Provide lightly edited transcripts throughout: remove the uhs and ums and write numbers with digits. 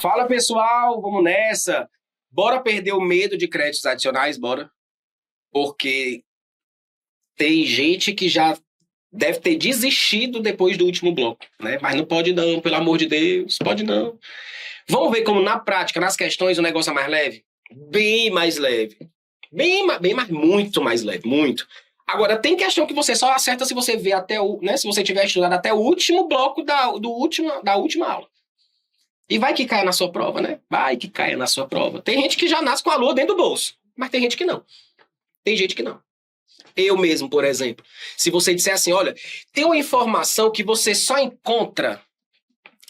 Fala pessoal, vamos nessa. Bora perder o medo de créditos adicionais, bora. Porque tem gente que já deve ter desistido depois do último bloco, né? Mas não pode não, pelo amor de Deus, pode não. Vamos ver como na prática, nas questões, o negócio é mais leve? Bem mais leve. Bem mais, muito mais leve, muito. Agora, tem questão que você só acerta se você ver até o, né? Se você tiver estudado até o último bloco da última aula. E vai que caia na sua prova, né? Vai que caia na sua prova. Tem gente que já nasce com a lua dentro do bolso, mas tem gente que não. Tem gente que não. Eu mesmo, por exemplo. Se você disser assim, olha, tem uma informação que você só encontra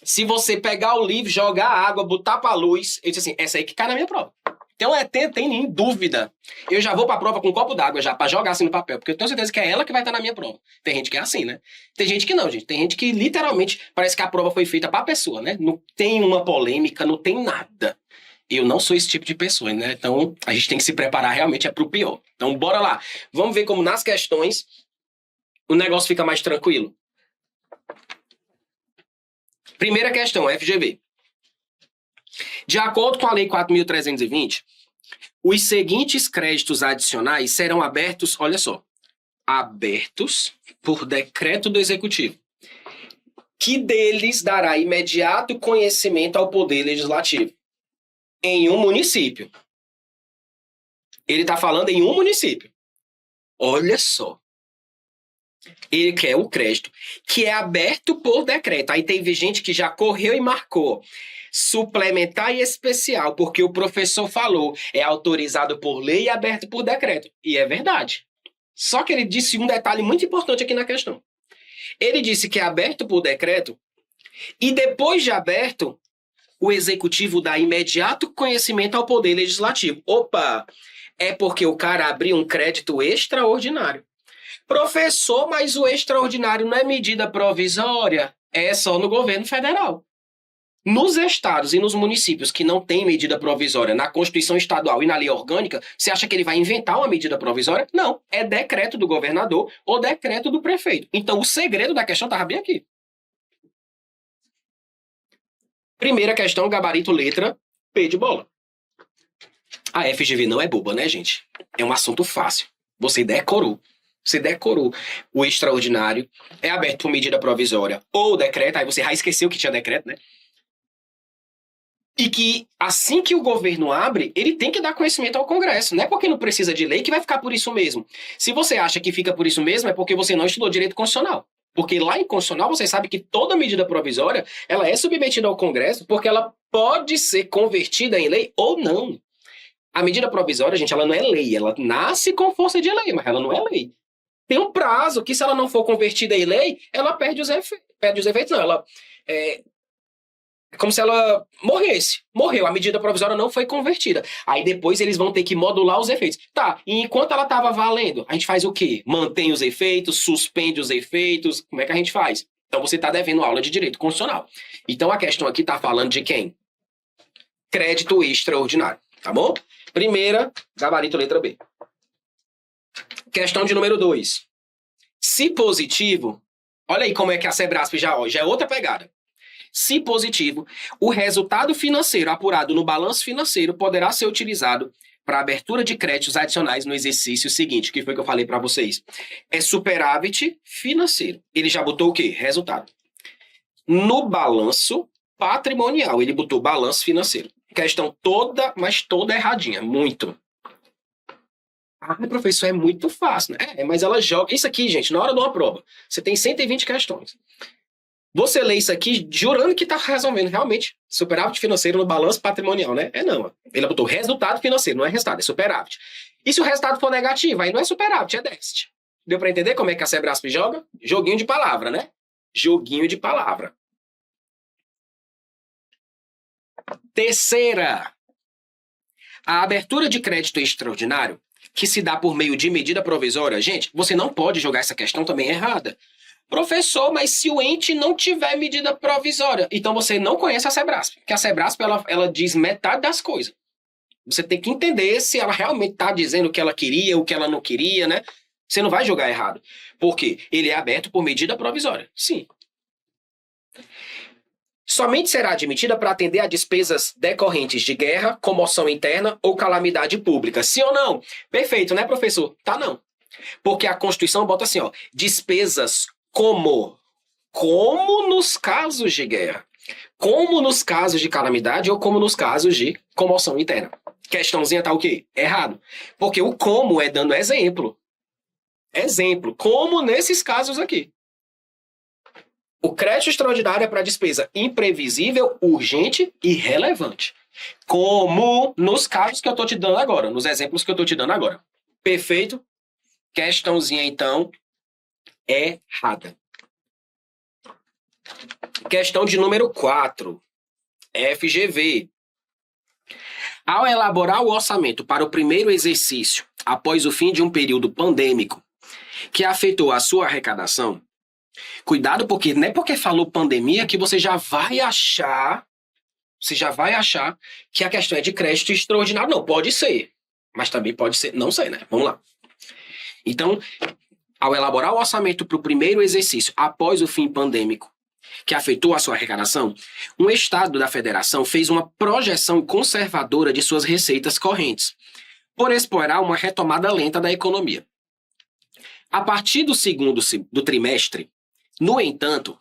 se você pegar o livro, jogar a água, botar pra luz. Eu disse assim, essa aí que cai na minha prova. Então tem nem dúvida. Eu já vou pra prova com um copo d'água já, pra jogar assim no papel, porque eu tenho certeza que é ela que vai estar na minha prova. Tem gente que é assim, né? Tem gente que não, gente. Tem gente que literalmente parece que a prova foi feita pra pessoa, né? Não tem uma polêmica, não tem nada. Eu não sou esse tipo de pessoa, né? Então a gente tem que se preparar realmente pro pior. Então bora lá. Vamos ver como nas questões o negócio fica mais tranquilo. Primeira questão, FGV. De acordo com a Lei 4.320, os seguintes créditos adicionais serão abertos, olha só, abertos por decreto do Executivo, que deles dará imediato conhecimento ao Poder Legislativo, em um município. Ele está falando em um município. Olha só. Ele quer um crédito que é aberto por decreto. Aí teve gente que já correu e marcou suplementar e especial, porque o professor falou, é autorizado por lei e aberto por decreto. E é verdade. Só que ele disse um detalhe muito importante aqui na questão. Ele disse que é aberto por decreto e depois de aberto, o executivo dá imediato conhecimento ao Poder Legislativo. Opa! É porque o cara abriu um crédito extraordinário. Professor, mas o extraordinário não é medida provisória? É só no governo federal. Nos estados e nos municípios que não tem medida provisória na Constituição Estadual e na lei orgânica, você acha que ele vai inventar uma medida provisória? Não, é decreto do governador ou decreto do prefeito. Então o segredo da questão estava bem aqui. Primeira questão, gabarito letra, P de bola. A FGV não é boba, né, gente? É um assunto fácil. Você decorou. Você decorou. O extraordinário é aberto por medida provisória ou decreto, aí você já esqueceu que tinha decreto, né? E que assim que o governo abre, ele tem que dar conhecimento ao Congresso. Não é porque não precisa de lei que vai ficar por isso mesmo. Se você acha que fica por isso mesmo, é porque você não estudou direito constitucional. Porque lá em constitucional você sabe que toda medida provisória ela é submetida ao Congresso porque ela pode ser convertida em lei ou não. A medida provisória, gente, ela não é lei. Ela nasce com força de lei, mas ela não é lei. Tem um prazo que, se ela não for convertida em lei, ela perde os efeitos. Perde os efeitos, não. Ela é como se ela morresse. Morreu, a medida provisória não foi convertida. Aí depois eles vão ter que modular os efeitos. Tá, e enquanto ela estava valendo, a gente faz o quê? Mantém os efeitos, suspende os efeitos. Como é que a gente faz? Então você está devendo aula de direito constitucional. Então a questão aqui está falando de quem? Crédito extraordinário, tá bom? Primeira, gabarito letra B. Questão de número 2. Se positivo, olha aí como é que a Sebrasp já é outra pegada. Se positivo, o resultado financeiro apurado no balanço financeiro poderá ser utilizado para abertura de créditos adicionais no exercício seguinte, que foi que eu falei para vocês. É superávit financeiro. Ele já botou o quê? Resultado. No balanço patrimonial, ele botou balanço financeiro. Questão toda, mas toda erradinha. Muito. Ah, professor, é muito fácil, né? Mas ela joga... Isso aqui, gente, na hora de uma prova, você tem 120 questões. Você lê isso aqui jurando que está resolvendo realmente superávit financeiro no balanço patrimonial, né? É não. Ele botou resultado financeiro, não é resultado, é superávit. E se o resultado for negativo, aí não é superávit, é déficit. Deu para entender como é que a Sebrasp joga? Joguinho de palavra, né? Joguinho de palavra. Terceira. A abertura de crédito extraordinário, que se dá por meio de medida provisória, gente, você não pode jogar essa questão também errada. Professor, mas se o ente não tiver medida provisória, então você não conhece a Sebrasp, porque a Sebrasp ela diz metade das coisas. Você tem que entender se ela realmente está dizendo o que ela queria, o que ela não queria, né? Você não vai jogar errado. Por quê? Ele é aberto por medida provisória. Sim. somente será admitida para atender a despesas decorrentes de guerra, comoção interna ou calamidade pública. Sim ou não? Perfeito, né, professor? Tá, não. Porque a Constituição bota assim, ó, despesas como nos casos de guerra, como nos casos de calamidade ou como nos casos de comoção interna. Questãozinha tá o quê? Errado. Porque o como é dando exemplo. Exemplo, como nesses casos aqui. O crédito extraordinário é para despesa imprevisível, urgente e relevante. Como nos casos que eu estou te dando agora, nos exemplos que eu estou te dando agora. Perfeito? Questãozinha, então, errada. Questão de número 4. FGV. Ao elaborar o orçamento para o primeiro exercício, após o fim de um período pandêmico que afetou a sua arrecadação, cuidado, porque não é porque falou pandemia que você já vai achar que a questão é de crédito extraordinário. Não, pode ser, mas também pode ser, não sei, né? Vamos lá. Então, ao elaborar o orçamento para o primeiro exercício após o fim pandêmico que afetou a sua arrecadação, um Estado da Federação fez uma projeção conservadora de suas receitas correntes, por esperar uma retomada lenta da economia. A partir do segundo trimestre, no entanto,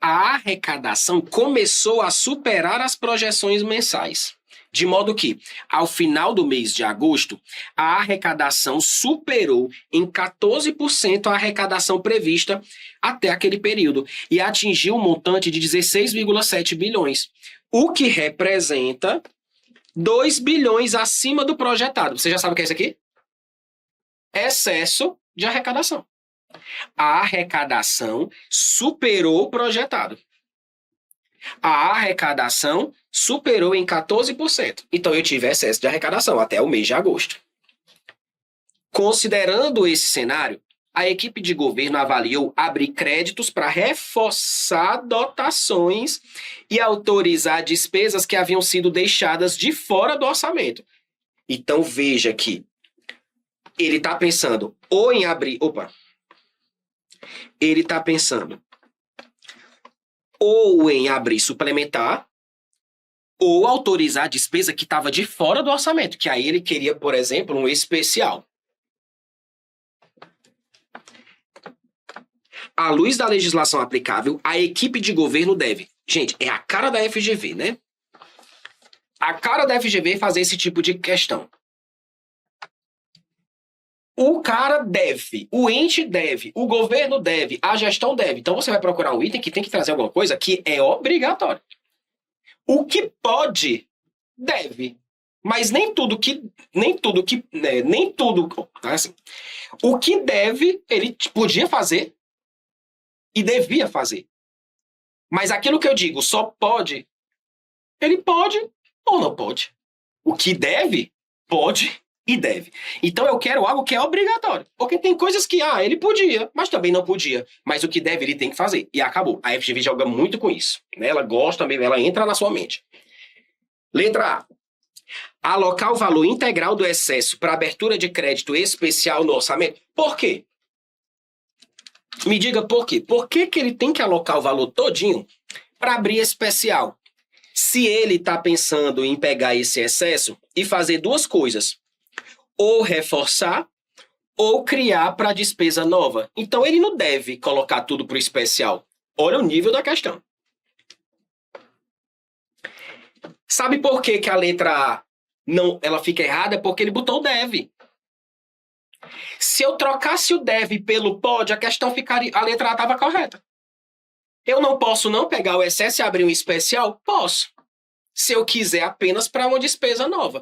a arrecadação começou a superar as projeções mensais, de modo que, ao final do mês de agosto, a arrecadação superou em 14% a arrecadação prevista até aquele período e atingiu um montante de 16,7 bilhões, o que representa 2 bilhões acima do projetado. Você já sabe o que é isso aqui? Excesso de arrecadação. A arrecadação superou o projetado. A arrecadação superou em 14%. Então eu tive excesso de arrecadação até o mês de agosto. Considerando esse cenário, a equipe de governo avaliou abrir créditos para reforçar dotações e autorizar despesas que haviam sido deixadas de fora do orçamento. Então veja que ele está pensando ou em abrir... Ele está pensando ou em abrir suplementar ou autorizar a despesa que estava de fora do orçamento, que aí ele queria, por exemplo, um especial. À luz da legislação aplicável, a equipe de governo deve... Gente, é a cara da FGV, né? A cara da FGV fazer esse tipo de questão. O cara deve, o ente deve, o governo deve, a gestão deve. Então você vai procurar um item que tem que trazer alguma coisa que é obrigatório. O que pode, deve. Mas nem tudo, assim, o que deve, ele podia fazer e devia fazer. Mas aquilo que eu digo só pode, ele pode ou não pode. O que deve, pode e deve. Então eu quero algo que é obrigatório. Porque tem coisas que, ele podia, mas também não podia. Mas o que deve, ele tem que fazer. E acabou. A FGV joga muito com isso. Né? Ela gosta mesmo, ela entra na sua mente. Letra A. Alocar o valor integral do excesso para abertura de crédito especial no orçamento. Por quê? Me diga por quê. Por que que ele tem que alocar o valor todinho para abrir especial? Se ele está pensando em pegar esse excesso e fazer duas coisas. Ou reforçar, ou criar para despesa nova. Então, ele não deve colocar tudo para o especial. Olha o nível da questão. Sabe por que que a letra A ela fica errada? Porque ele botou o deve. Se eu trocasse o deve pelo pode, a questão ficaria... A letra A estava correta. Eu não posso não pegar o excesso e abrir um especial? Posso. Se eu quiser apenas para uma despesa nova.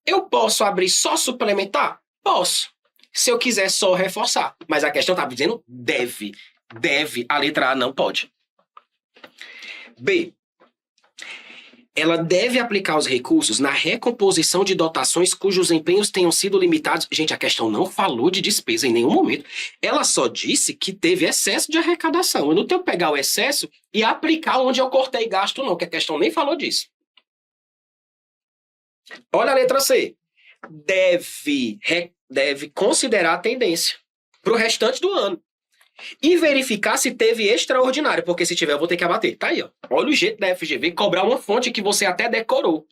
Eu posso abrir só suplementar? Posso. Se eu quiser só reforçar. Mas a questão está dizendo deve. Deve. A letra A não pode. B. Ela deve aplicar os recursos na recomposição de dotações cujos empenhos tenham sido limitados. Gente, a questão não falou de despesa em nenhum momento. Ela só disse que teve excesso de arrecadação. Eu não tenho que pegar o excesso e aplicar onde eu cortei gasto, não, que a questão nem falou disso. Olha a letra C. Deve considerar a tendência para o restante do ano. E verificar se teve extraordinário, porque se tiver eu vou ter que abater. Tá aí, ó. Olha o jeito da FGV cobrar uma fonte que você até decorou.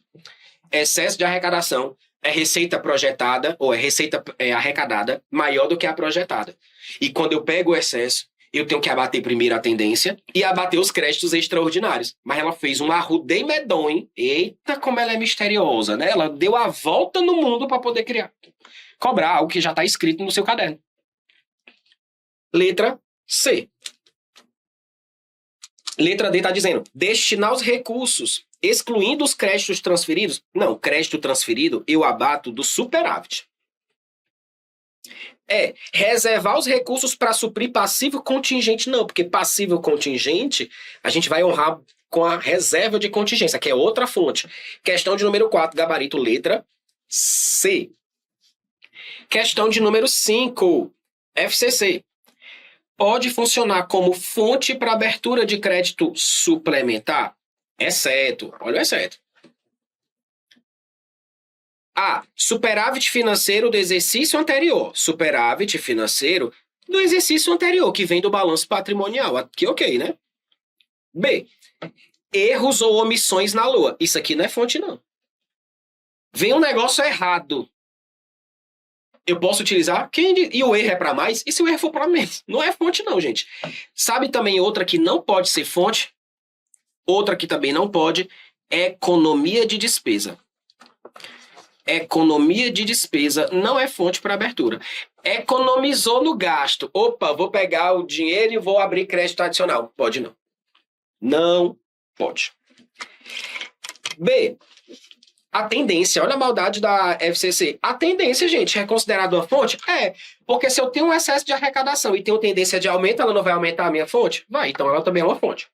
Excesso de arrecadação é receita projetada, ou é receita arrecadada maior do que a projetada. E quando eu pego o excesso, eu tenho que abater primeiro a tendência e abater os créditos extraordinários. Mas ela fez um arrudei medonho. Eita, como ela é misteriosa, né? Ela deu a volta no mundo para poder cobrar algo que já está escrito no seu caderno. Letra C. Letra D está dizendo, destinar os recursos, excluindo os créditos transferidos. Não, crédito transferido eu abato do superávit. Reservar os recursos para suprir passivo contingente. Não, porque passivo contingente a gente vai honrar com a reserva de contingência, que é outra fonte. Questão de número 4, gabarito letra C. Questão de número 5, FCC. Pode funcionar como fonte para abertura de crédito suplementar, exceto, olha o exceto. A. Superávit financeiro do exercício anterior. Superávit financeiro do exercício anterior, que vem do balanço patrimonial. Aqui, ok, né? B. Erros ou omissões na LOA. Isso aqui não é fonte, não. Vem um negócio errado. Eu posso utilizar? E o erro é para mais? E se o erro for para menos? Não é fonte, não, gente. Sabe também outra que não pode ser fonte? Outra que também não pode. Economia de despesa. Economia de despesa não é fonte para abertura. Economizou no gasto. Opa, vou pegar o dinheiro e vou abrir crédito adicional. Pode não. Não pode. B. A tendência. Olha a maldade da FCC. A tendência, gente, é considerada uma fonte? É. Porque se eu tenho um excesso de arrecadação e tenho tendência de aumento, ela não vai aumentar a minha fonte? Vai. Então ela também é uma fonte.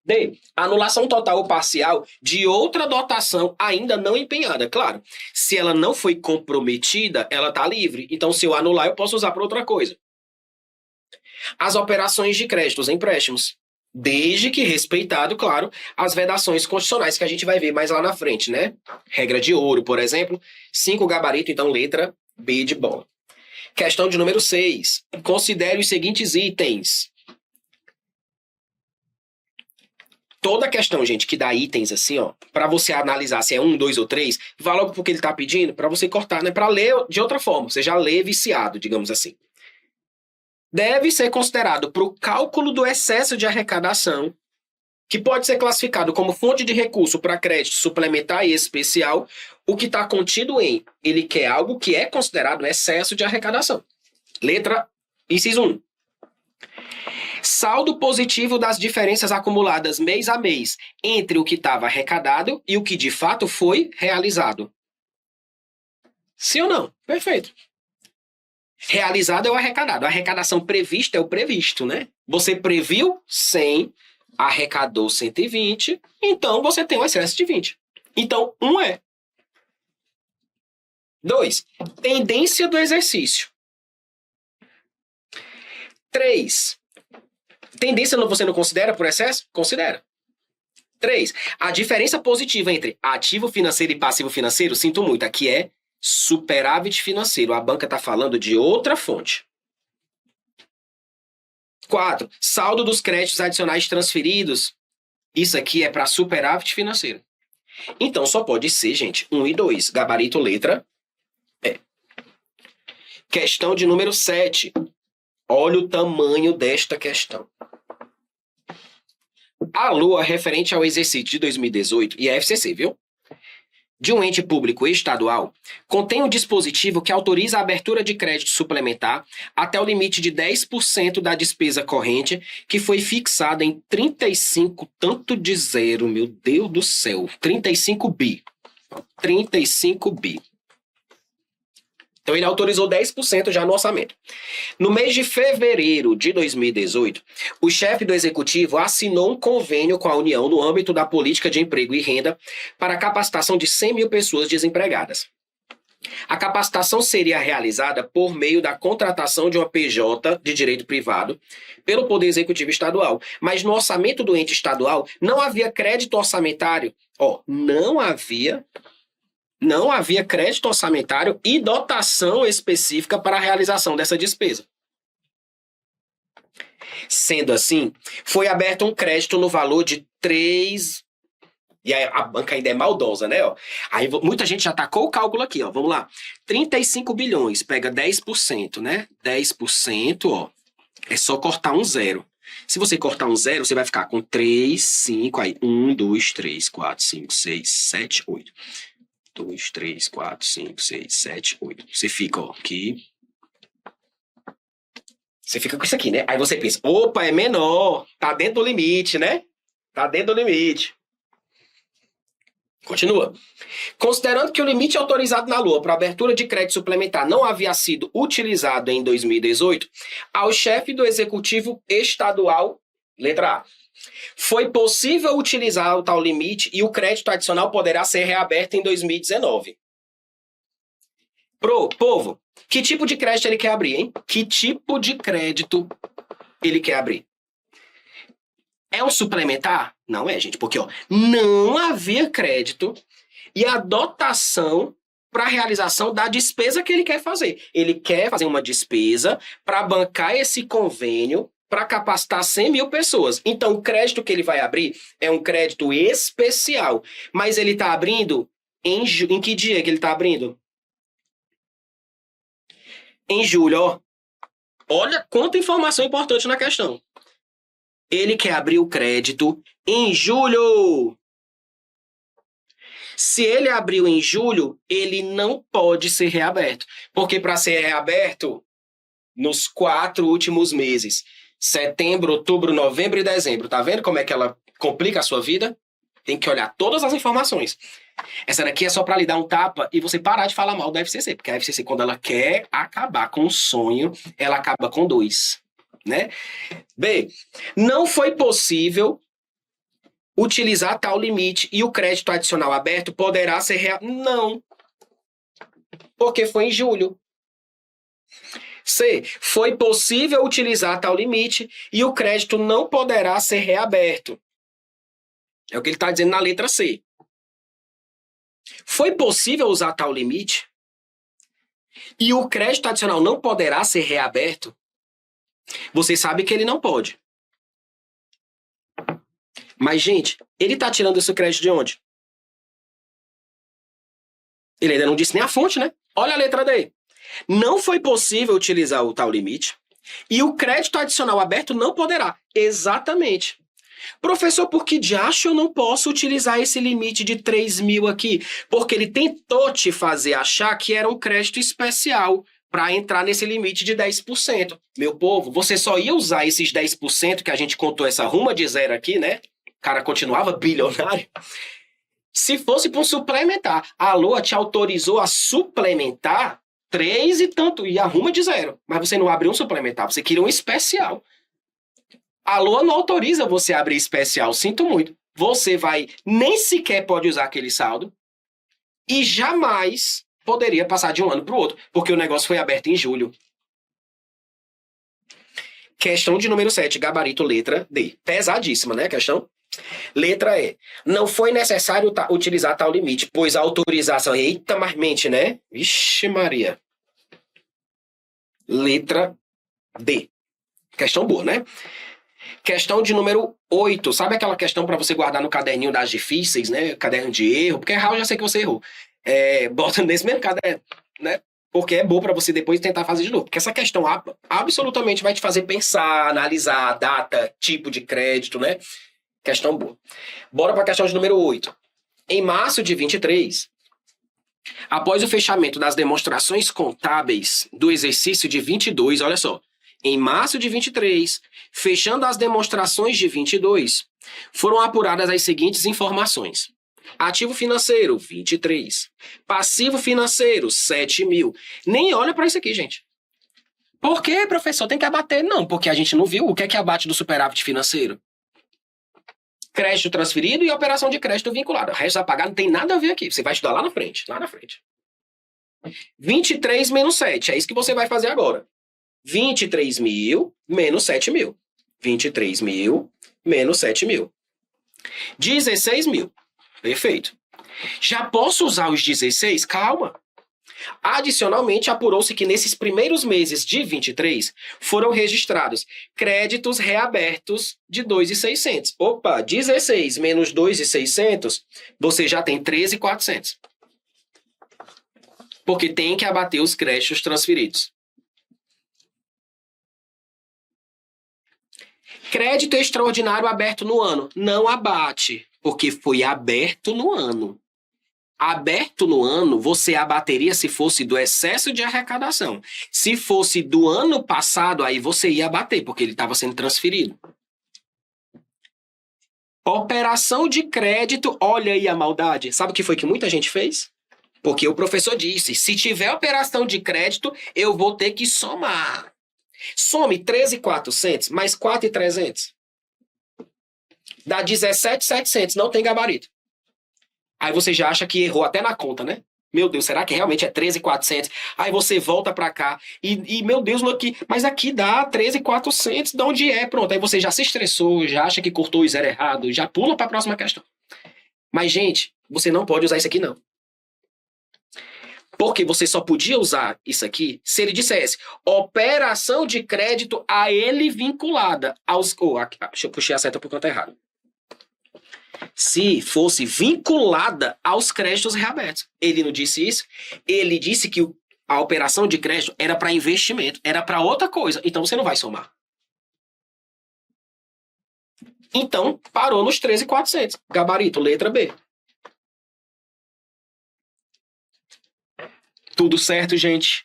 D. Anulação total ou parcial de outra dotação ainda não empenhada. Claro, se ela não foi comprometida, ela está livre. Então, se eu anular, eu posso usar para outra coisa. As operações de crédito, os empréstimos. Desde que respeitado, claro, as vedações constitucionais que a gente vai ver mais lá na frente, né? Regra de ouro, por exemplo. 5 gabarito, então letra B de bola. Questão de número 6. Considere os seguintes itens. Toda questão, gente, que dá itens assim, ó, para você analisar se é 1, 2 ou 3, vá logo porque ele tá pedindo, para você cortar, né? Para ler de outra forma, você já lê viciado, digamos assim. Deve ser considerado para o cálculo do excesso de arrecadação, que pode ser classificado como fonte de recurso para crédito suplementar e especial, o que está contido em ele quer algo que é considerado excesso de arrecadação. Letra inciso 1. Saldo positivo das diferenças acumuladas mês a mês entre o que estava arrecadado e o que de fato foi realizado. Sim ou não? Perfeito. Realizado é o arrecadado. A arrecadação prevista é o previsto, né? Você previu 100, arrecadou 120, então você tem um excesso de 20. Então, 1 é. 2. Tendência do exercício. 3. Tendência você não considera por excesso? Considera. 3. A diferença positiva entre ativo financeiro e passivo financeiro, sinto muito, aqui é superávit financeiro. A banca está falando de outra fonte. 4. Saldo dos créditos adicionais transferidos. Isso aqui é para superávit financeiro. Então só pode ser, gente, 1 e 2. Gabarito letra E. Questão de número 7. Olha o tamanho desta questão. A LOA referente ao exercício de 2018 e a FCC, viu? De um ente público estadual, contém um dispositivo que autoriza a abertura de crédito suplementar até o limite de 10% da despesa corrente, que foi fixada em 35 tanto de zero, meu Deus do céu, 35 bi. 35 bi. Então ele autorizou 10% já no orçamento. No mês de fevereiro de 2018, o chefe do executivo assinou um convênio com a União no âmbito da política de emprego e renda para a capacitação de 100 mil pessoas desempregadas. A capacitação seria realizada por meio da contratação de uma PJ de direito privado pelo Poder Executivo Estadual. Mas no orçamento do ente estadual não havia crédito orçamentário. Não havia crédito orçamentário e dotação específica para a realização dessa despesa. Sendo assim, foi aberto um crédito no valor de 3. E aí a banca ainda é maldosa, né? Ó. Aí muita gente já tacou o cálculo aqui, ó. Vamos lá. 35 bilhões, pega 10%, né? 10%, ó. É só cortar um zero. Se você cortar um zero, você vai ficar com 3, 5, aí 1, 2, 3, 4, 5, 6, 7, 8. 2, 3, 4, 5, 6, 7, 8. Você fica, ó, aqui. Você fica com isso aqui, né? Aí você pensa, opa, é menor. Tá dentro do limite, né? Tá dentro do limite. Continua. Considerando que o limite autorizado na Lua para abertura de crédito suplementar não havia sido utilizado em 2018, ao chefe do Executivo Estadual, letra A, foi possível utilizar o tal limite e o crédito adicional poderá ser reaberto em 2019. Povo, que tipo de crédito ele quer abrir, hein? Que tipo de crédito ele quer abrir? É um suplementar? Não é, gente, porque ó, não havia crédito e a dotação para a realização da despesa que ele quer fazer. Ele quer fazer uma despesa para bancar esse convênio para capacitar 100 mil pessoas. Então, o crédito que ele vai abrir é um crédito especial. Mas ele está abrindo em que dia que ele está abrindo? Em julho, ó. Olha quanta informação importante na questão. Ele quer abrir o crédito em julho. Se ele abriu em julho, ele não pode ser reaberto. Porque para ser reaberto, nos 4 últimos meses, setembro, outubro, novembro e dezembro, tá vendo como é que ela complica a sua vida? Tem que olhar todas as informações. Essa daqui é só para lhe dar um tapa e você parar de falar mal da FCC. Porque a FCC, quando ela quer acabar com um sonho, ela acaba com 2. Né? B, não foi possível utilizar tal limite e o crédito adicional aberto poderá ser Não, porque foi em julho. C, foi possível utilizar tal limite e o crédito não poderá ser reaberto. É o que ele está dizendo na letra C. Foi possível usar tal limite e o crédito adicional não poderá ser reaberto? Você sabe que ele não pode. Mas, gente, ele está tirando esse crédito de onde? Ele ainda não disse nem a fonte, né? Olha a letra D. Não foi possível utilizar o tal limite e o crédito adicional aberto não poderá. Exatamente. Professor, por que de acho eu não posso utilizar esse limite de 3 mil aqui? Porque ele tentou te fazer achar que era um crédito especial para entrar nesse limite de 10%. Meu povo, você só ia usar esses 10% que a gente contou essa ruma de zero aqui, né? O cara continuava bilionário. Se fosse para um suplementar, a Lua te autorizou a suplementar 3 e tanto, e arruma de zero. Mas você não abriu um suplementar, você queria um especial. A Lua não autoriza você a abrir especial, sinto muito. Você nem sequer pode usar aquele saldo e jamais poderia passar de um ano para o outro, porque o negócio foi aberto em julho. Questão de número 7, gabarito letra D. Pesadíssima, né, a questão? Letra E. Não foi necessário utilizar tal limite, pois a autorização... Eita, mas mente, né? Vixe Maria. Letra D. Questão boa, né? Questão de número 8. Sabe aquela questão para você guardar no caderninho das difíceis, né? Caderno de erro. Porque errar eu já sei que você errou. Bota nesse mesmo caderno, né? Porque é bom para você depois tentar fazer de novo. Porque essa questão absolutamente vai te fazer pensar, analisar data, tipo de crédito, né? Questão boa. Bora para a questão de número 8. Em março de 23, após o fechamento das demonstrações contábeis do exercício de 22, olha só, em março de 23, fechando as demonstrações de 22, foram apuradas as seguintes informações. Ativo financeiro, 23. Passivo financeiro, 7 mil. Nem olha para isso aqui, gente. Por que, professor? Tem que abater? Não, porque a gente não viu o que é que abate do superávit financeiro. Crédito transferido e operação de crédito vinculada. O resto a pagar não tem nada a ver aqui. Você vai estudar lá na frente. Lá na frente. 23 menos 7. É isso que você vai fazer agora. 23 mil menos 7 mil. 23 mil menos 7 mil. 16 mil. Perfeito. Já posso usar os 16? Calma. Adicionalmente, apurou-se que nesses primeiros meses de 23 foram registrados créditos reabertos de 2.600. Opa, 16 menos 2.600, você já tem 13.400. Porque tem que abater os créditos transferidos. Crédito extraordinário aberto no ano. Não abate, porque foi aberto no ano. Aberto no ano, você abateria se fosse do excesso de arrecadação. Se fosse do ano passado, aí você ia abater, porque ele estava sendo transferido. Operação de crédito, olha aí a maldade. Sabe o que foi que muita gente fez? Porque o professor disse, se tiver operação de crédito, eu vou ter que somar. Some 13.400 mais 4.300. Dá 17.700, não tem gabarito. Aí você já acha que errou até na conta, né? Meu Deus, será que realmente é 13.400? Aí você volta pra cá e meu Deus, mas aqui dá 13.400, de onde é? Pronto, aí você já se estressou, já acha que cortou o zero errado, já pula pra próxima questão. Mas, gente, você não pode usar isso aqui, não. Porque você só podia usar isso aqui se ele dissesse operação de crédito a ele vinculada aos... eu puxei a seta por canto errado. Se fosse vinculada aos créditos reabertos. Ele não disse isso. Ele disse que a operação de crédito era para investimento, era para outra coisa. Então você não vai somar. Então parou nos 13.400. Gabarito, letra B. Tudo certo, gente?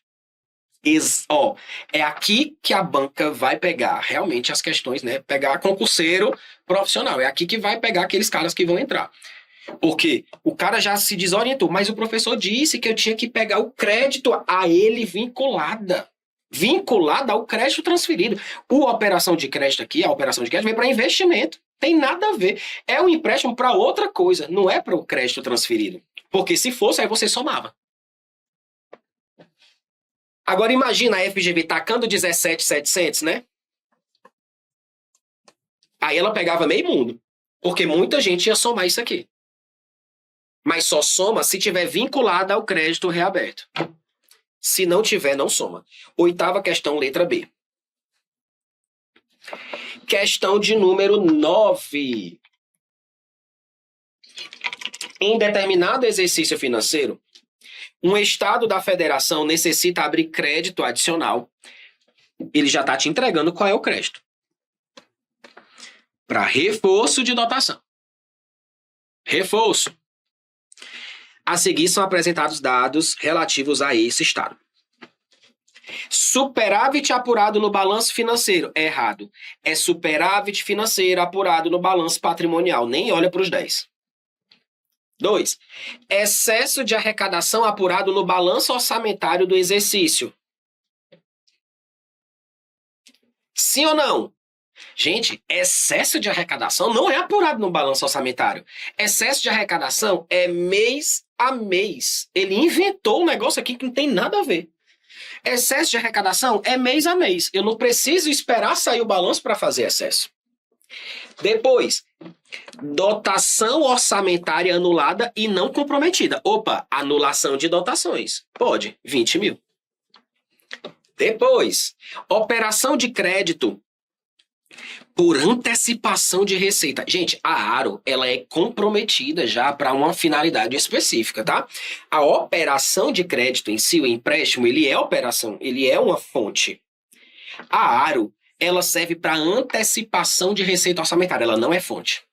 É aqui que a banca vai pegar realmente as questões, né? Pegar concurseiro profissional. É aqui que vai pegar aqueles caras que vão entrar. Porque o cara já se desorientou, mas o professor disse que eu tinha que pegar o crédito a ele vinculada. Vinculada ao crédito transferido. A operação de crédito aqui, a operação de crédito vem para investimento. Tem nada a ver. É um empréstimo para outra coisa, não é para o crédito transferido. Porque se fosse, aí você somava. Agora imagina a FGV tacando 17.700, né? Aí ela pegava meio mundo. Porque muita gente ia somar isso aqui. Mas só soma se tiver vinculada ao crédito reaberto. Se não tiver, não soma. 8ª questão, letra B. Questão de número 9. Em determinado exercício financeiro, um estado da federação necessita abrir crédito adicional. Ele já está te entregando qual é o crédito. Para reforço de dotação. Reforço. A seguir são apresentados dados relativos a esse estado. Superávit apurado no balanço financeiro. É errado. É superávit financeiro apurado no balanço patrimonial. Nem olha para os 10. 2. Excesso de arrecadação apurado no balanço orçamentário do exercício. Sim ou não? Gente, excesso de arrecadação não é apurado no balanço orçamentário. Excesso de arrecadação é mês a mês. Ele inventou um negócio aqui que não tem nada a ver. Excesso de arrecadação é mês a mês. Eu não preciso esperar sair o balanço para fazer excesso. Depois, dotação orçamentária anulada e não comprometida. Opa, anulação de dotações. Pode, 20 mil. Depois, operação de crédito por antecipação de receita. Gente, a ARO, ela é comprometida já para uma finalidade específica, tá? A operação de crédito em si, o empréstimo, ele é operação, ele é uma fonte. A ARO, ela serve para antecipação de receita orçamentária, ela não é fonte.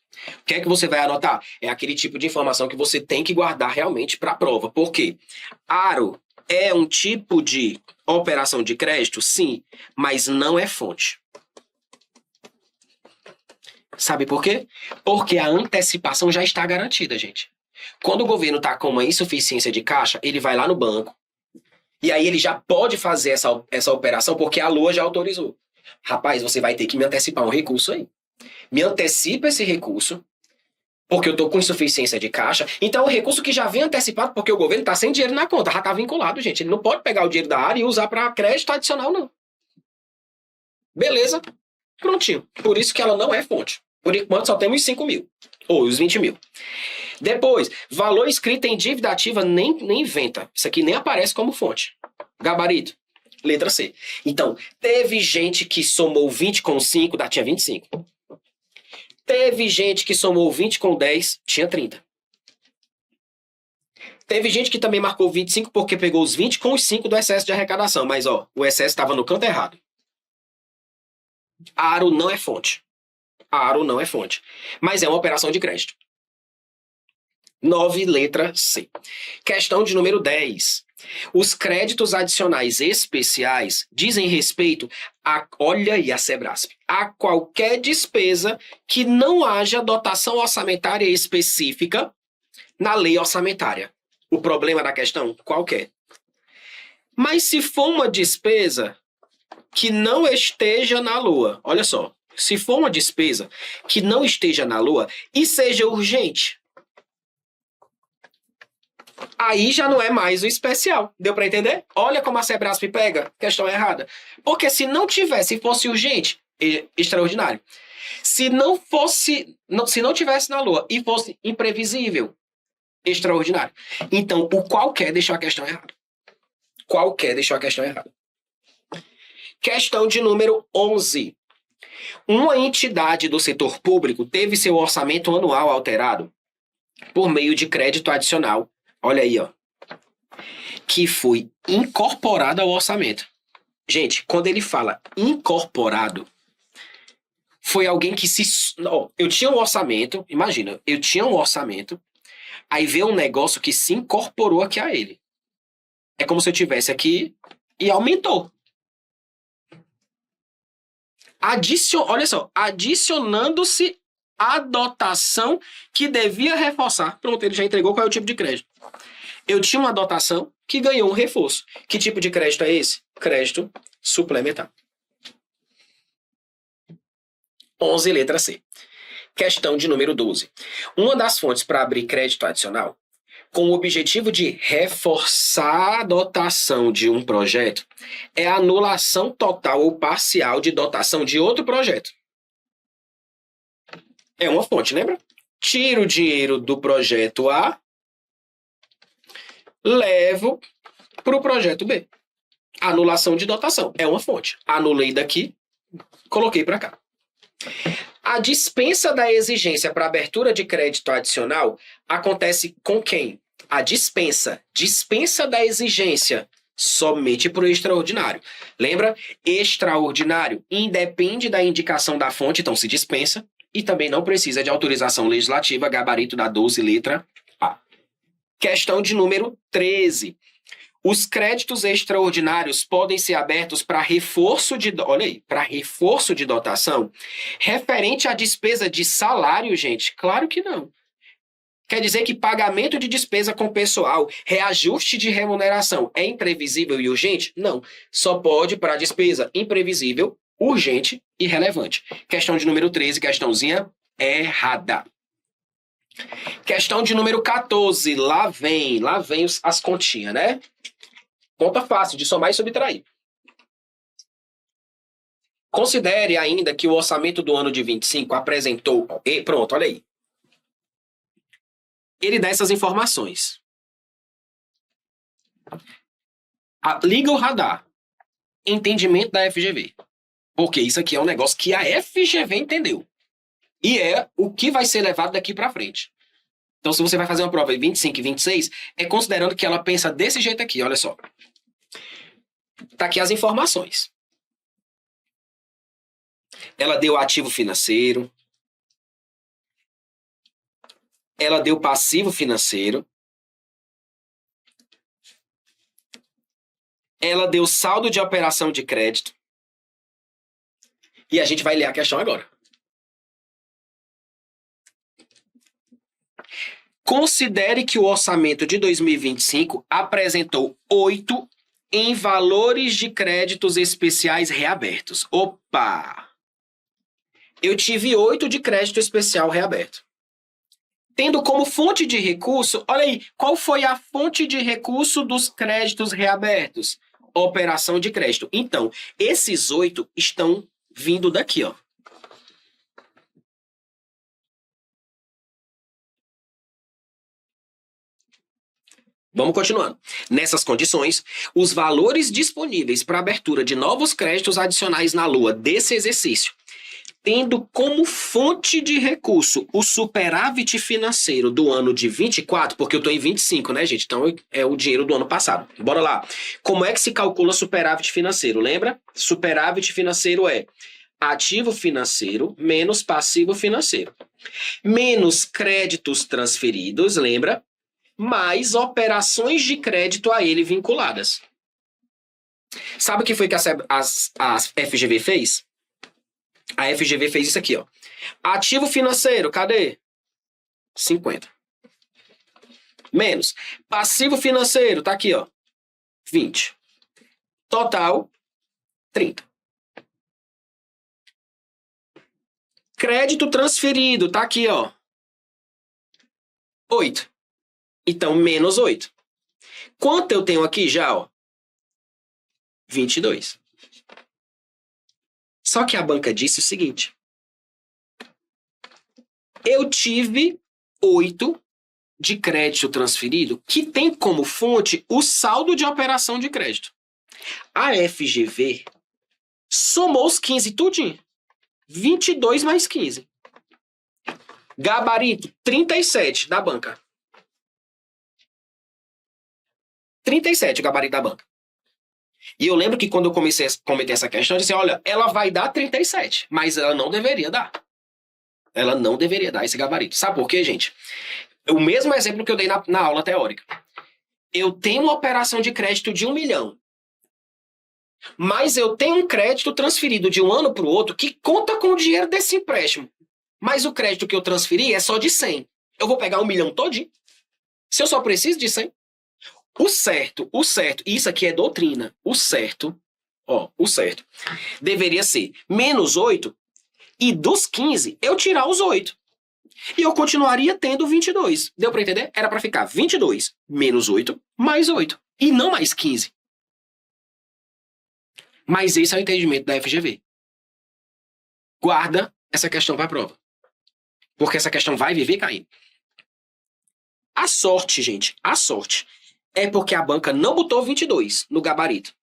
O que é que você vai anotar? É aquele tipo de informação que você tem que guardar realmente para a prova. Por quê? ARO é um tipo de operação de crédito? Sim, mas não é fonte. Sabe por quê? Porque a antecipação já está garantida, gente. Quando o governo está com uma insuficiência de caixa, ele vai lá no banco e aí ele já pode fazer essa operação porque a Lua já autorizou. Rapaz, você vai ter que me antecipar um recurso aí. Me antecipa esse recurso, porque eu estou com insuficiência de caixa. Então, o recurso que já vem antecipado, porque o governo está sem dinheiro na conta, já está vinculado, gente. Ele não pode pegar o dinheiro da área e usar para crédito adicional, não. Beleza? Prontinho. Por isso que ela não é fonte. Por enquanto, só temos 5 mil. Ou os 20 mil. Depois, valor escrito em dívida ativa nem inventa. Isso aqui nem aparece como fonte. Gabarito. Letra C. Então, teve gente que somou 20 com 5, tinha 25. Teve gente que somou 20 com 10, tinha 30. Teve gente que também marcou 25 porque pegou os 20 com os 5 do excesso de arrecadação. Mas, ó, o excesso estava no canto errado. Aro não é fonte. Aro não é fonte. Mas é uma operação de crédito. 9, letra C. Questão de número 10. Os créditos adicionais especiais dizem respeito a, olha aí a Sebrasp, a qualquer despesa que não haja dotação orçamentária específica na lei orçamentária. O problema da questão, qualquer. Mas se for uma despesa que não esteja na LOA, olha só, se for uma despesa que não esteja na LOA e seja urgente, aí já não é mais o especial. Deu para entender? Olha como a Sebrasp pega. Questão errada. Porque se não tivesse, se fosse urgente, extraordinário. Se não tivesse na LOA e fosse imprevisível, extraordinário. Então, o qualquer deixou a questão errada. Qualquer deixou a questão errada. Questão de número 11. Uma entidade do setor público teve seu orçamento anual alterado por meio de crédito adicional. Olha aí, ó. Que foi incorporado ao orçamento. Gente, quando ele fala incorporado, foi alguém que se... eu tinha um orçamento, imagina, eu tinha um orçamento, aí veio um negócio que se incorporou aqui a ele. É como se eu tivesse aqui e aumentou. Olha só, adicionando-se a dotação que devia reforçar. Pronto, ele já entregou qual é o tipo de crédito. Eu tinha uma dotação que ganhou um reforço. Que tipo de crédito é esse? Crédito suplementar. 11, letra C. Questão de número 12. Uma das fontes para abrir crédito adicional, com o objetivo de reforçar a dotação de um projeto, é a anulação total ou parcial de dotação de outro projeto. É uma fonte, lembra? Tiro o dinheiro do projeto A, levo para o projeto B. Anulação de dotação. É uma fonte. Anulei daqui, coloquei para cá. A dispensa da exigência para abertura de crédito adicional acontece com quem? A dispensa. Dispensa da exigência somente para o extraordinário. Lembra? Extraordinário independe da indicação da fonte, então se dispensa. E também não precisa de autorização legislativa, gabarito da 12, letra A. Questão de número 13. Os créditos extraordinários podem ser abertos para reforço de... Olha aí, para reforço de dotação referente à despesa de salário, gente? Claro que não. Quer dizer que pagamento de despesa com pessoal, reajuste de remuneração é imprevisível e urgente? Não. Só pode para despesa imprevisível, urgente e relevante. Questão de número 13, questãozinha errada. Questão de número 14, lá vem as continhas, né? Conta fácil, de somar e subtrair. Considere ainda que o orçamento do ano de 25 apresentou... Pronto, olha aí. Ele dá essas informações. Liga o radar. Entendimento da FGV. Porque isso aqui é um negócio que a FGV entendeu. E é o que vai ser levado daqui para frente. Então, se você vai fazer uma prova de 25 e 26, é considerando que ela pensa desse jeito aqui, olha só. Tá aqui as informações. Ela deu ativo financeiro. Ela deu passivo financeiro. Ela deu saldo de operação de crédito. E a gente vai ler a questão agora. Considere que o orçamento de 2025 apresentou 8 em valores de créditos especiais reabertos. Opa! Eu tive 8 de crédito especial reaberto. Tendo como fonte de recurso, olha aí, qual foi a fonte de recurso dos créditos reabertos? Operação de crédito. Então, esses 8 estão vindo daqui, ó. Vamos continuando. Nessas condições, os valores disponíveis para abertura de novos créditos adicionais na Lua desse exercício, tendo como fonte de recurso o superávit financeiro do ano de 24, porque eu estou em 25, né, gente? Então é o dinheiro do ano passado. Bora lá. Como é que se calcula superávit financeiro? Lembra? Superávit financeiro é ativo financeiro menos passivo financeiro. Menos créditos transferidos, lembra? Mais operações de crédito a ele vinculadas. Sabe o que foi que a FGV fez? A FGV fez isso aqui, ó. Ativo financeiro, cadê? 50. Menos. Passivo financeiro, tá aqui, ó. 20. Total, 30. Crédito transferido, tá aqui, ó. 8. Então, menos 8. Quanto eu tenho aqui já, ó? 22. Só que a banca disse o seguinte. Eu tive 8 de crédito transferido que tem como fonte o saldo de operação de crédito. A FGV somou os 15 tudinho. 22 mais 15. Gabarito 37 da banca. 37 o gabarito da banca. E eu lembro que quando eu comecei a cometer essa questão, eu disse, olha, ela vai dar 37, mas ela não deveria dar. Ela não deveria dar esse gabarito. Sabe por quê, gente? O mesmo exemplo que eu dei na aula teórica. Eu tenho uma operação de crédito de 1 milhão. Mas eu tenho um crédito transferido de um ano para o outro que conta com o dinheiro desse empréstimo. Mas o crédito que eu transferi é só de 100. Eu vou pegar 1 milhão todinho? Se eu só preciso de 100? O certo, isso aqui é doutrina. O certo deveria ser menos 8 e dos 15 eu tirar os 8. E eu continuaria tendo 22. Deu para entender? Era para ficar 22 menos 8 mais 8. E não mais 15. Mas esse é o entendimento da FGV. Guarda essa questão para a prova. Porque essa questão vai viver caindo. A sorte, gente, é porque a banca não botou 22 no gabarito.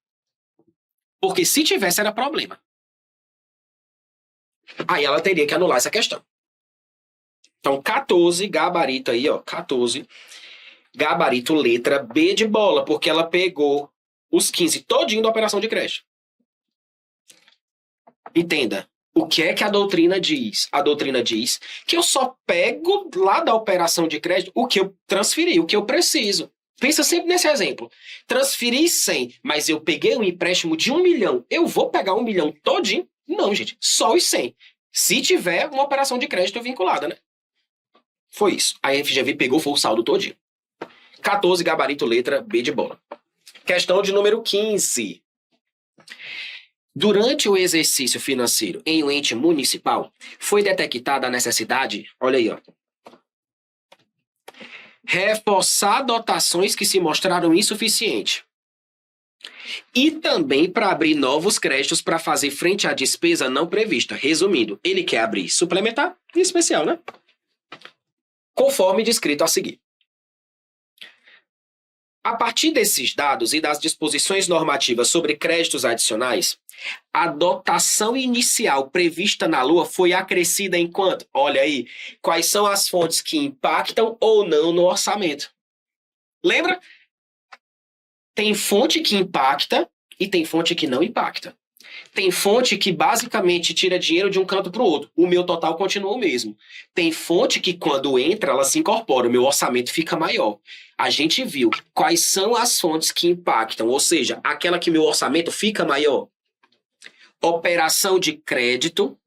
Porque se tivesse, era problema. Aí ela teria que anular essa questão. Então, 14, gabarito aí, ó, 14. Gabarito letra B de bola, porque ela pegou os 15 todinho da operação de crédito. Entenda, o que é que a doutrina diz? A doutrina diz que eu só pego lá da operação de crédito o que eu transferi, o que eu preciso. Pensa sempre nesse exemplo. Transferi 100, mas eu peguei um empréstimo de 1 milhão. Eu vou pegar 1 milhão todinho? Não, gente, só os 100. Se tiver uma operação de crédito vinculada, né? Foi isso. A FGV pegou, foi o saldo todinho. 14, gabarito letra B de bola. Questão de número 15. Durante o exercício financeiro em um ente municipal, foi detectada a necessidade, olha aí, ó, reforçar dotações que se mostraram insuficientes. E também para abrir novos créditos para fazer frente à despesa não prevista. Resumindo, ele quer abrir suplementar e especial, né? Conforme descrito a seguir. A partir desses dados e das disposições normativas sobre créditos adicionais, a dotação inicial prevista na Lua foi acrescida em quanto? Olha aí, quais são as fontes que impactam ou não no orçamento? Lembra? Tem fonte que impacta e tem fonte que não impacta. Tem fonte que basicamente tira dinheiro de um canto para o outro. O meu total continua o mesmo. Tem fonte que quando entra, ela se incorpora. O meu orçamento fica maior. A gente viu quais são as fontes que impactam. Ou seja, aquela que meu orçamento fica maior. Operação de crédito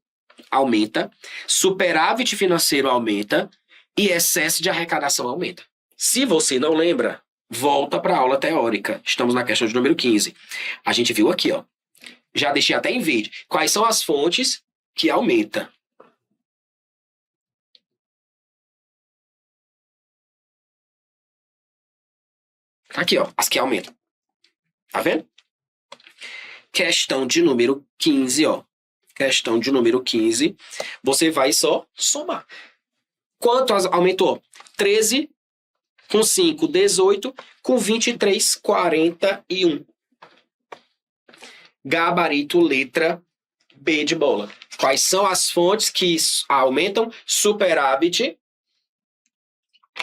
aumenta. Superávit financeiro aumenta. E excesso de arrecadação aumenta. Se você não lembra, volta para a aula teórica. Estamos na questão de número 15. A gente viu aqui, ó. Já deixei até em vídeo. Quais são as fontes que aumentam? Aqui, ó. As que aumentam. Tá vendo? Questão de número 15, ó. Questão de número 15. Você vai só somar. Quanto aumentou? 13 Com 5, 18. Com 23, 41. Gabarito, letra B de bola. Quais são as fontes que aumentam superávit,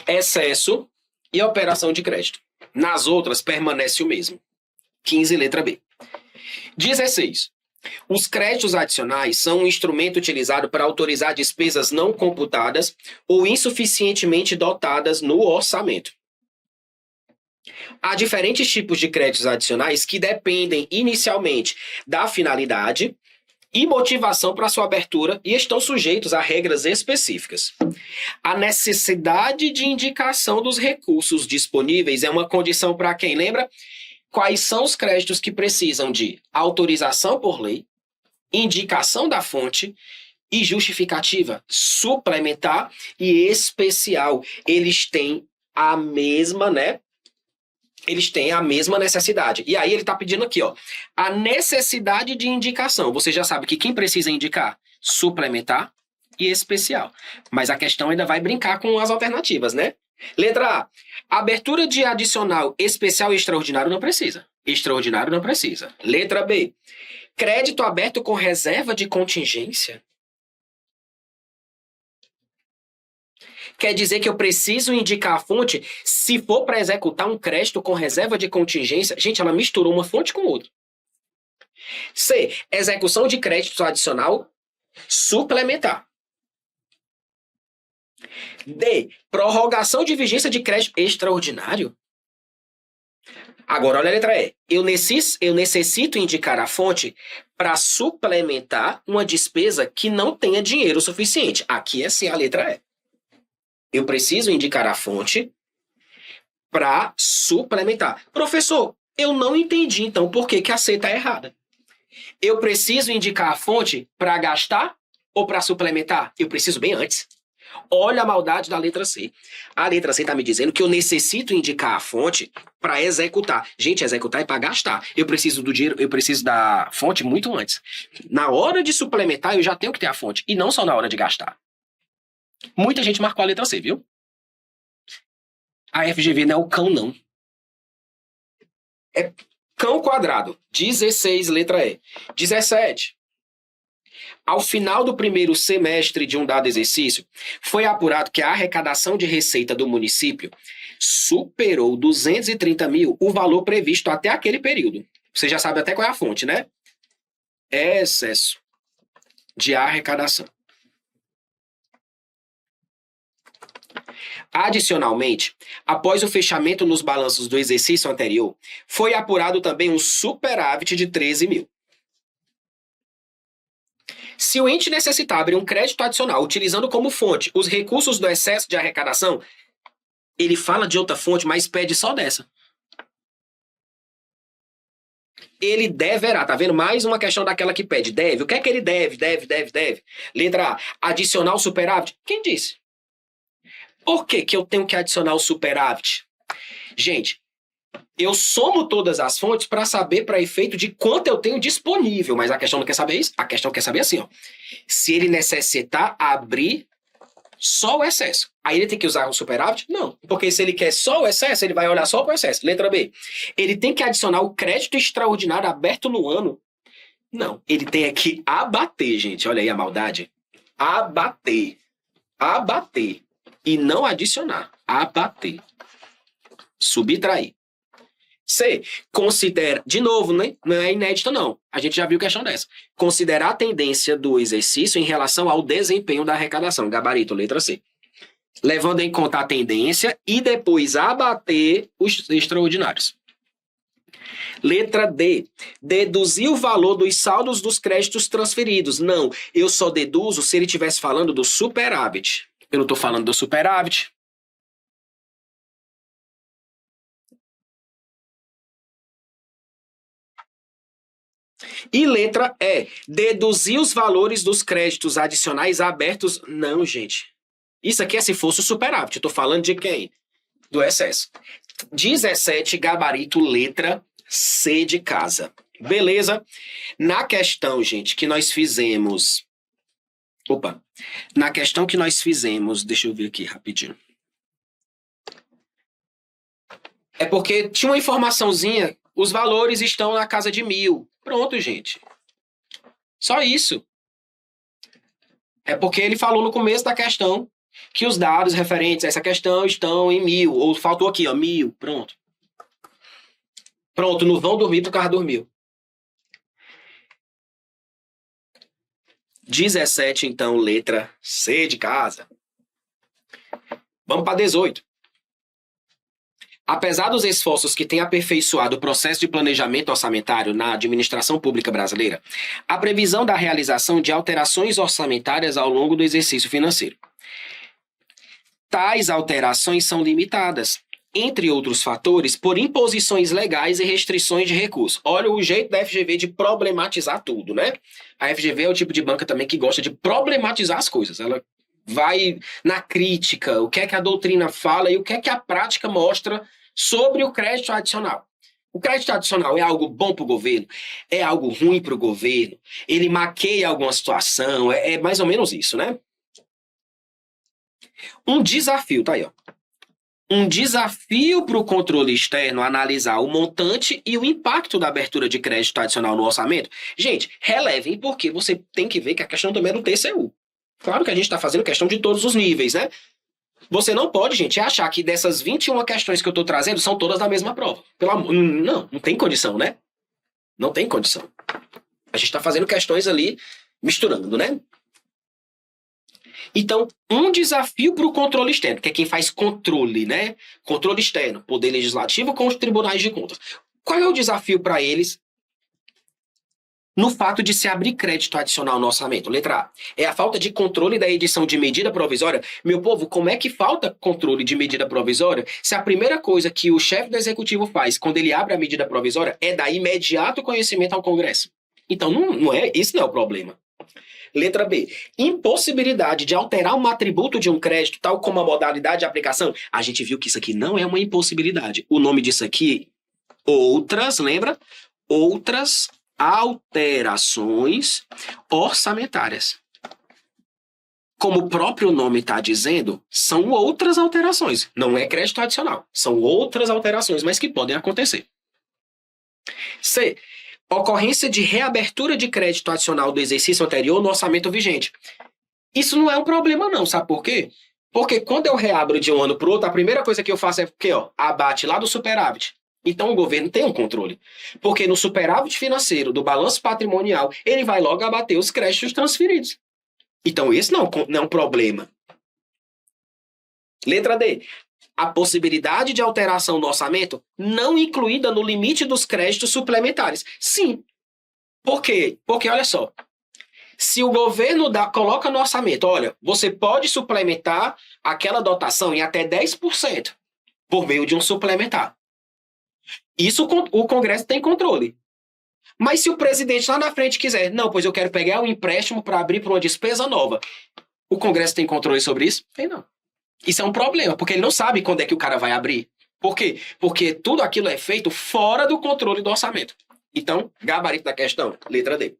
excesso e operação de crédito? Nas outras, permanece o mesmo. 15, letra B. 16. Os créditos adicionais são um instrumento utilizado para autorizar despesas não computadas ou insuficientemente dotadas no orçamento. Há diferentes tipos de créditos adicionais que dependem inicialmente da finalidade e motivação para sua abertura e estão sujeitos a regras específicas. A necessidade de indicação dos recursos disponíveis é uma condição para quem? Lembra? Quais são os créditos que precisam de autorização por lei, indicação da fonte e justificativa suplementar e especial? Eles têm a mesma, né? Eles têm a mesma necessidade. E aí ele está pedindo aqui, ó, a necessidade de indicação. Você já sabe que quem precisa indicar? Suplementar e especial. Mas a questão ainda vai brincar com as alternativas, né? Letra A. Abertura de adicional especial e extraordinário não precisa. Extraordinário não precisa. Letra B. Crédito aberto com reserva de contingência. Quer dizer que eu preciso indicar a fonte se for para executar um crédito com reserva de contingência. Gente, ela misturou uma fonte com outra. C. Execução de crédito adicional suplementar. D. Prorrogação de vigência de crédito extraordinário. Agora, olha a letra E. Eu necessito indicar a fonte para suplementar uma despesa que não tenha dinheiro suficiente. Aqui é sim a letra E. Eu preciso indicar a fonte para suplementar. Professor, eu não entendi, então, por que a C está errada. Eu preciso indicar a fonte para gastar ou para suplementar? Eu preciso bem antes. Olha a maldade da letra C. A letra C está me dizendo que eu necessito indicar a fonte para executar. Gente, executar é para gastar. Eu preciso do dinheiro, eu preciso da fonte muito antes. Na hora de suplementar, eu já tenho que ter a fonte. E não só na hora de gastar. Muita gente marcou a letra C, viu? A FGV não é o cão, não. É cão quadrado. 16, letra E. 17. Ao final do primeiro semestre de um dado exercício, foi apurado que a arrecadação de receita do município superou 230 mil o valor previsto até aquele período. Você já sabe até qual é a fonte, né? Excesso de arrecadação. Adicionalmente, após o fechamento nos balanços do exercício anterior, foi apurado também um superávit de 13 mil. Se o ente necessitar abrir um crédito adicional utilizando como fonte os recursos do excesso de arrecadação, ele fala de outra fonte, mas pede só dessa. Ele deverá, tá vendo? Mais uma questão daquela que pede. Deve. O que é que ele deve? Deve. Letra A. Adicionar o superávit? Quem disse? Por que eu tenho que adicionar o superávit? Gente, eu somo todas as fontes para saber para efeito de quanto eu tenho disponível. Mas a questão não quer saber isso. A questão quer saber assim, ó. Se ele necessitar abrir só o excesso. Aí ele tem que usar o superávit? Não. Porque se ele quer só o excesso, ele vai olhar só para o excesso. Letra B. Ele tem que adicionar o crédito extraordinário aberto no ano? Não. Ele tem que abater, gente. Olha aí a maldade. Abater. E não adicionar. Abater. Subtrair. C. Considera. De novo, né? Não é inédito, não. A gente já viu questão dessa. Considerar a tendência do exercício em relação ao desempenho da arrecadação. Gabarito, letra C. Levando em conta a tendência e depois abater os extraordinários. Letra D. Deduzir o valor dos saldos dos créditos transferidos. Não. Eu só deduzo se ele estivesse falando do superávit. Eu não estou falando do superávit. E letra E. Deduzir os valores dos créditos adicionais abertos. Não, gente. Isso aqui é se fosse o superávit. Eu estou falando de quem? Do excesso. 17, gabarito, letra C de casa. Beleza? Na questão, gente, que nós fizemos... Na questão que nós fizemos... Deixa eu ver aqui rapidinho. É porque tinha uma informaçãozinha, os valores estão na casa de 1.000. Pronto, gente. Só isso. É porque ele falou no começo da questão que os dados referentes a essa questão estão em 1.000. Ou faltou aqui, ó, 1.000. Pronto. Pronto, não vão dormir por causa dos 1.000. 17, então, letra C de casa. Vamos para 18. Apesar dos esforços que têm aperfeiçoado o processo de planejamento orçamentário na administração pública brasileira, a previsão da realização de alterações orçamentárias ao longo do exercício financeiro. Tais alterações são limitadas, entre outros fatores, por imposições legais e restrições de recursos. Olha o jeito da FGV de problematizar tudo, né? A FGV é o tipo de banca também que gosta de problematizar as coisas. Ela vai na crítica, o que é que a doutrina fala e o que é que a prática mostra sobre o crédito adicional. O crédito adicional é algo bom para o governo? É algo ruim para o governo? Ele maqueia alguma situação? É mais ou menos isso, né? Um desafio, tá aí, ó. Um desafio para o controle externo analisar o montante e o impacto da abertura de crédito adicional no orçamento. Gente, relevem, porque você tem que ver que a questão também é do TCU. Claro que a gente está fazendo questão de todos os níveis, né? Você não pode, gente, achar que dessas 21 questões que eu estou trazendo são todas da mesma prova. Não tem condição, né? Não tem condição. A gente está fazendo questões ali misturando, né? Então, um desafio para o controle externo, que é quem faz controle, né? Controle externo, poder legislativo com os tribunais de contas. Qual é o desafio para eles no fato de se abrir crédito adicional no orçamento? Letra A. É a falta de controle da edição de medida provisória. Meu povo, como é que falta controle de medida provisória se a primeira coisa que o chefe do executivo faz quando ele abre a medida provisória é dar imediato conhecimento ao Congresso? Então, isso não é o problema. Letra B. Impossibilidade de alterar um atributo de um crédito, tal como a modalidade de aplicação. A gente viu que isso aqui não é uma impossibilidade. O nome disso aqui, lembra? Outras alterações orçamentárias. Como o próprio nome está dizendo, são outras alterações. Não é crédito adicional. São outras alterações, mas que podem acontecer. C. Ocorrência de reabertura de crédito adicional do exercício anterior no orçamento vigente. Isso não é um problema não, sabe por quê? Porque quando eu reabro de um ano para o outro, a primeira coisa que eu faço é porque, abate lá do superávit. Então o governo tem um controle. Porque no superávit financeiro do balanço patrimonial, ele vai logo abater os créditos transferidos. Então esse não é um problema. Letra D. A possibilidade de alteração no orçamento não incluída no limite dos créditos suplementares. Sim. Por quê? Porque, olha só, se o governo coloca no orçamento, olha, você pode suplementar aquela dotação em até 10% por meio de um suplementar. Isso o Congresso tem controle. Mas se o presidente lá na frente quiser, não, pois eu quero pegar um empréstimo para abrir para uma despesa nova, o Congresso tem controle sobre isso? Tem não. Isso é um problema, porque ele não sabe quando é que o cara vai abrir. Por quê? Porque tudo aquilo é feito fora do controle do orçamento. Então, gabarito da questão, letra D.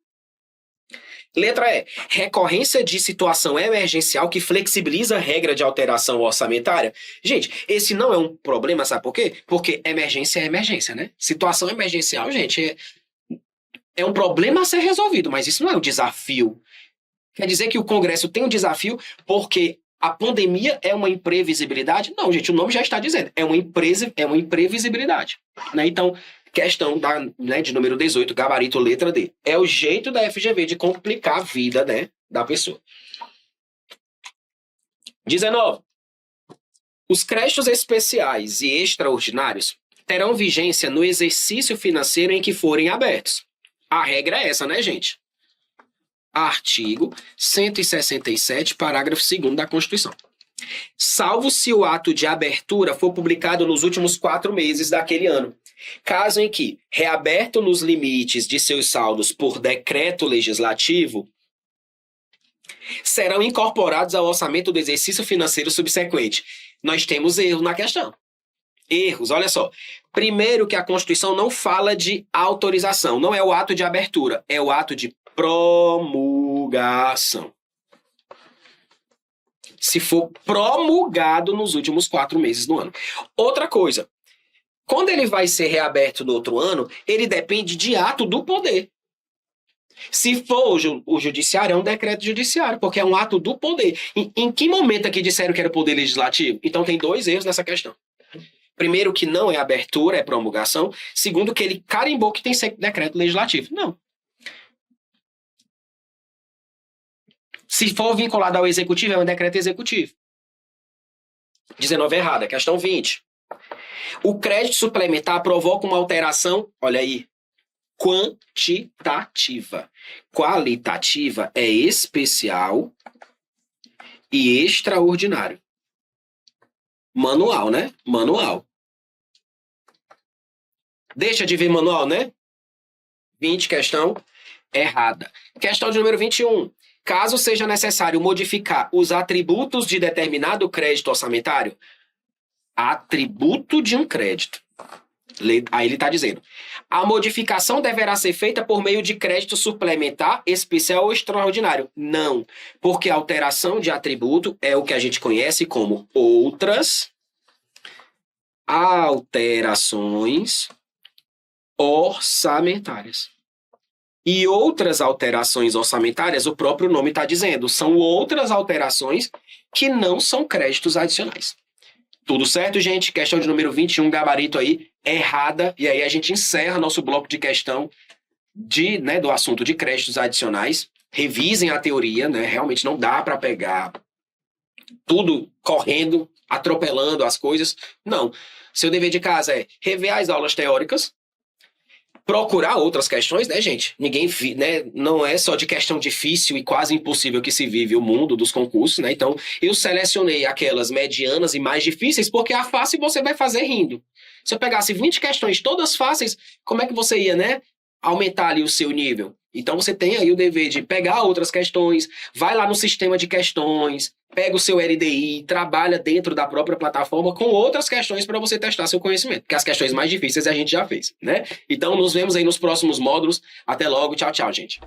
Letra E. Recorrência de situação emergencial que flexibiliza a regra de alteração orçamentária. Gente, esse não é um problema, sabe por quê? Porque emergência é emergência, né? Situação emergencial, gente, é um problema a ser resolvido, mas isso não é um desafio. Quer dizer que o Congresso tem um desafio porque a pandemia é uma imprevisibilidade? Não, gente, o nome já está dizendo. É uma imprevisibilidade. Né? Então, questão de número 18, gabarito letra D. É o jeito da FGV de complicar a vida, né, da pessoa. 19. Os créditos especiais e extraordinários terão vigência no exercício financeiro em que forem abertos. A regra é essa, né, gente? Artigo 167, parágrafo 2º da Constituição. Salvo se o ato de abertura for publicado nos últimos 4 meses daquele ano. Caso em que, reaberto nos limites de seus saldos por decreto legislativo, serão incorporados ao orçamento do exercício financeiro subsequente. Nós temos erro na questão. Erros, olha só. Primeiro que a Constituição não fala de autorização, não é o ato de abertura, é o ato de promulgação. Se for promulgado nos últimos 4 meses do ano. Outra coisa, Quando ele vai ser reaberto no outro ano, ele depende de ato do poder. Se for o judiciário, é um decreto judiciário, porque é um ato do poder. Em que momento aqui disseram que era o poder legislativo? Então tem dois erros nessa questão. Primeiro, que não é abertura, é promulgação. Segundo, que ele carimbou que tem decreto legislativo. Não. Se for vinculado ao executivo, é um decreto executivo. 19 é errada. Questão 20. O crédito suplementar provoca uma alteração, olha aí, quantitativa. Qualitativa é especial e extraordinário. Manual, né? Manual. Deixa de ver manual, né? 20, questão errada. Questão de número 21. Caso seja necessário modificar os atributos de determinado crédito orçamentário, atributo de um crédito. Aí ele está dizendo, a modificação deverá ser feita por meio de crédito suplementar, especial ou extraordinário. Não, porque a alteração de atributo é o que a gente conhece como outras alterações orçamentárias. E outras alterações orçamentárias, o próprio nome está dizendo, são outras alterações que não são créditos adicionais. Tudo certo, gente? Questão de número 21, gabarito aí, errada. E aí a gente encerra nosso bloco de questão do assunto de créditos adicionais. Revisem a teoria, né? Realmente não dá para pegar tudo correndo, atropelando as coisas. Não. Seu dever de casa é rever as aulas teóricas, procurar outras questões, né, gente? Não é só de questão difícil e quase impossível que se vive o mundo dos concursos, né? Então, eu selecionei aquelas medianas e mais difíceis, porque a fácil você vai fazer rindo. Se eu pegasse 20 questões todas fáceis, como é que você ia, né, aumentar ali o seu nível? Então, você tem aí o dever de pegar outras questões, vai lá no sistema de questões, pega o seu LDI, trabalha dentro da própria plataforma com outras questões para você testar seu conhecimento, porque as questões mais difíceis a gente já fez, né? Então, nos vemos aí nos próximos módulos. Até logo. Tchau, tchau, gente.